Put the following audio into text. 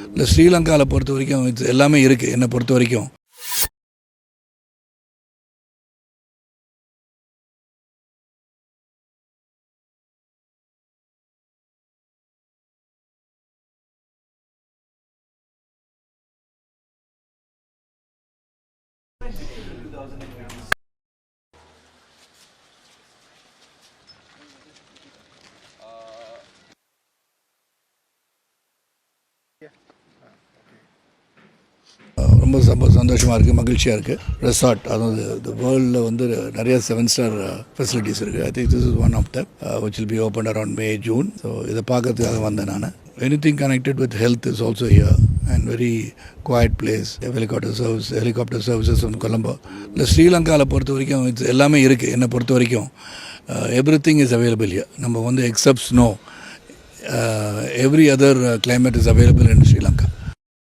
இல்லை ஸ்ரீலங்காவில் பொறுத்த வரைக்கும் இது எல்லாமே இருக்குது. என்னை பொறுத்த வரைக்கும் ரொம்ப சந்தோஷமாக இருக்குது, மகிழ்ச்சியாக இருக்குது. ரெசார்ட் அதாவது இந்த வேர்ல்டில் வந்து நிறைய 7-star ஃபெசிலிட்டிஸ் இருக்குது. I think this is one of that which will be open around May, June. So இதை பார்க்கறதுக்காக வந்தேன் நான். Anything connected with health is also here and very quiet place. Helicopter services வந்து கொலம்போ. இல்லை ஸ்ரீலங்காவில் பொறுத்த வரைக்கும் இது எல்லாமே இருக்குது. என்னை பொறுத்த வரைக்கும் எவ்ரிதிங் இஸ் அவைலபிள் ஹியர். நம்ம வந்து accept snow, every other climate is available in